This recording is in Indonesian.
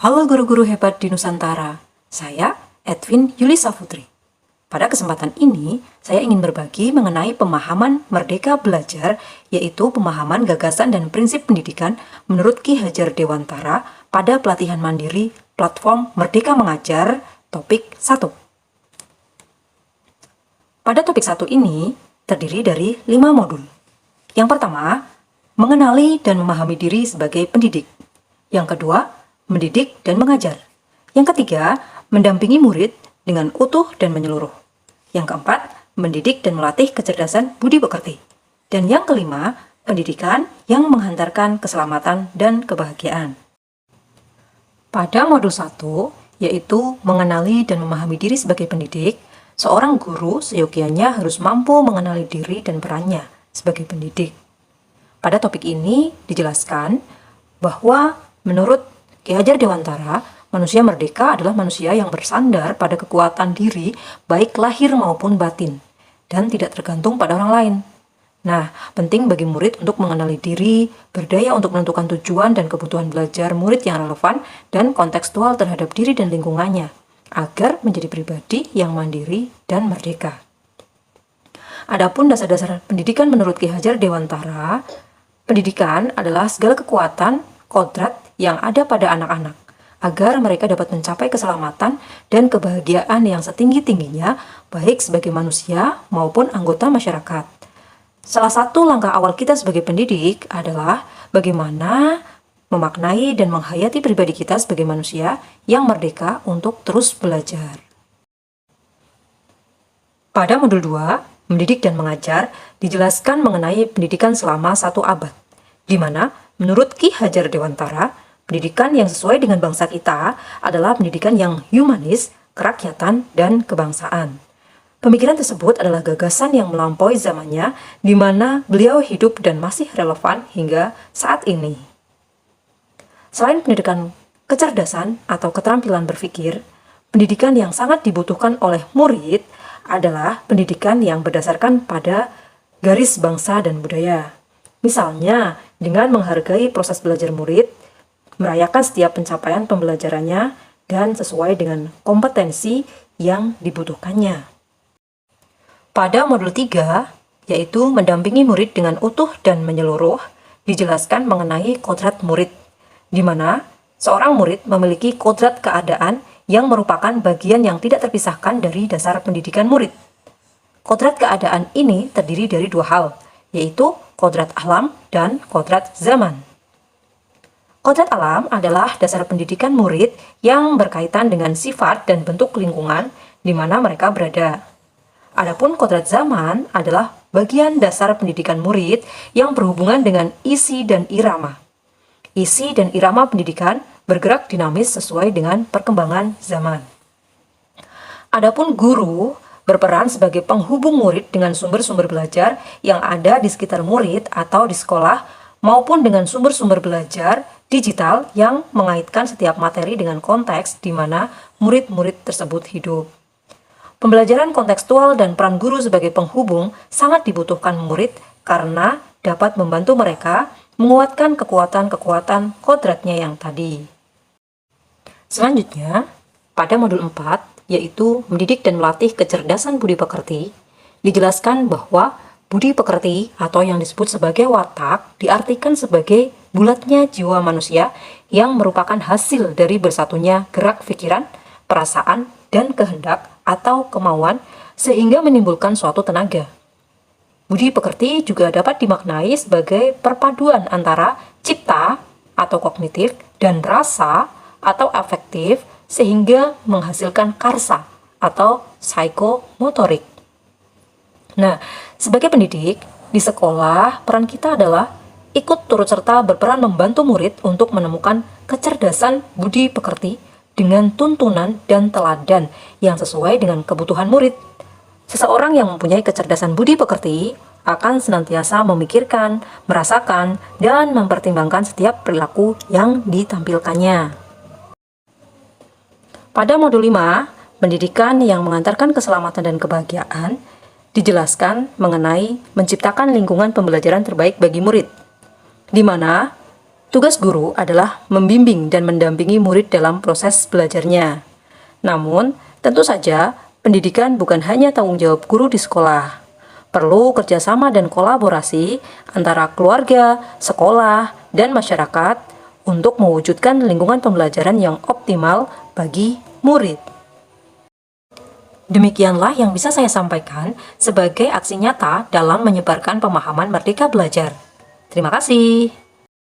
Halo guru-guru hebat di Nusantara, saya Edwin Yulisa Putri. Pada kesempatan ini, saya ingin berbagi mengenai pemahaman Merdeka Belajar, yaitu pemahaman gagasan dan prinsip pendidikan menurut Ki Hajar Dewantara pada pelatihan mandiri platform Merdeka Mengajar, topik 1. Pada topik 1 ini, terdiri dari 5 modul. Yang pertama, mengenali dan memahami diri sebagai pendidik. Yang kedua, mendidik dan mengajar. Yang ketiga, mendampingi murid dengan utuh dan menyeluruh. Yang keempat, mendidik dan melatih kecerdasan budi pekerti. Dan yang kelima, pendidikan yang menghantarkan keselamatan dan kebahagiaan. Pada modul 1, yaitu mengenali dan memahami diri sebagai pendidik, seorang guru seyogianya harus mampu mengenali diri dan perannya sebagai pendidik. Pada topik ini dijelaskan bahwa menurut Ki Hajar Dewantara, manusia merdeka adalah manusia yang bersandar pada kekuatan diri, baik lahir maupun batin, dan tidak tergantung pada orang lain. Nah, penting bagi murid untuk mengenali diri, berdaya untuk menentukan tujuan dan kebutuhan belajar murid yang relevan dan kontekstual terhadap diri dan lingkungannya, agar menjadi pribadi yang mandiri dan merdeka. Adapun dasar-dasar pendidikan menurut Ki Hajar Dewantara, pendidikan adalah segala kekuatan, kodrat yang ada pada anak-anak, agar mereka dapat mencapai keselamatan dan kebahagiaan yang setinggi-tingginya, baik sebagai manusia maupun anggota masyarakat. Salah satu langkah awal kita sebagai pendidik adalah bagaimana memaknai dan menghayati pribadi kita sebagai manusia yang merdeka untuk terus belajar. Pada modul 2, mendidik dan mengajar, dijelaskan mengenai pendidikan selama 1 abad, di mana menurut Ki Hajar Dewantara, pendidikan yang sesuai dengan bangsa kita adalah pendidikan yang humanis, kerakyatan, dan kebangsaan. Pemikiran tersebut adalah gagasan yang melampaui zamannya, di mana beliau hidup dan masih relevan hingga saat ini. Selain pendidikan kecerdasan atau keterampilan berpikir, pendidikan yang sangat dibutuhkan oleh murid adalah pendidikan yang berdasarkan pada garis bangsa dan budaya. Misalnya, dengan menghargai proses belajar murid, merayakan setiap pencapaian pembelajarannya, dan sesuai dengan kompetensi yang dibutuhkannya. Pada modul 3, yaitu mendampingi murid dengan utuh dan menyeluruh, dijelaskan mengenai kodrat murid, di mana seorang murid memiliki kodrat keadaan yang merupakan bagian yang tidak terpisahkan dari dasar pendidikan murid. Kodrat keadaan ini terdiri dari 2 hal, yaitu kodrat alam dan kodrat zaman. Kodrat alam adalah dasar pendidikan murid yang berkaitan dengan sifat dan bentuk lingkungan di mana mereka berada. Adapun kodrat zaman adalah bagian dasar pendidikan murid yang berhubungan dengan isi dan irama. Isi dan irama pendidikan bergerak dinamis sesuai dengan perkembangan zaman. Adapun guru berperan sebagai penghubung murid dengan sumber-sumber belajar yang ada di sekitar murid atau di sekolah, maupun dengan sumber-sumber belajar digital yang mengaitkan setiap materi dengan konteks di mana murid-murid tersebut hidup. Pembelajaran kontekstual dan peran guru sebagai penghubung sangat dibutuhkan murid karena dapat membantu mereka menguatkan kekuatan-kekuatan kodratnya yang tadi. Selanjutnya, pada modul 4, yaitu mendidik dan melatih kecerdasan budi pekerti, dijelaskan bahwa budi pekerti atau yang disebut sebagai watak diartikan sebagai bulatnya jiwa manusia yang merupakan hasil dari bersatunya gerak pikiran, perasaan, dan kehendak atau kemauan sehingga menimbulkan suatu tenaga. Budi pekerti juga dapat dimaknai sebagai perpaduan antara cipta atau kognitif dan rasa atau afektif sehingga menghasilkan karsa atau psikomotorik. Nah, sebagai pendidik, di sekolah peran kita adalah ikut turut serta berperan membantu murid untuk menemukan kecerdasan budi pekerti dengan tuntunan dan teladan yang sesuai dengan kebutuhan murid. Seseorang yang mempunyai kecerdasan budi pekerti akan senantiasa memikirkan, merasakan, dan mempertimbangkan setiap perilaku yang ditampilkannya. Pada modul 5, pendidikan yang mengantarkan keselamatan dan kebahagiaan, dijelaskan mengenai menciptakan lingkungan pembelajaran terbaik bagi murid, di mana Tugas guru adalah membimbing dan mendampingi murid dalam proses belajarnya. Namun, tentu saja pendidikan bukan hanya tanggung jawab guru di sekolah. Perlu kerjasama dan kolaborasi antara keluarga, sekolah, dan masyarakat untuk mewujudkan lingkungan pembelajaran yang optimal bagi murid. Demikianlah yang bisa saya sampaikan sebagai aksi nyata dalam menyebarkan pemahaman Merdeka Belajar. Terima kasih.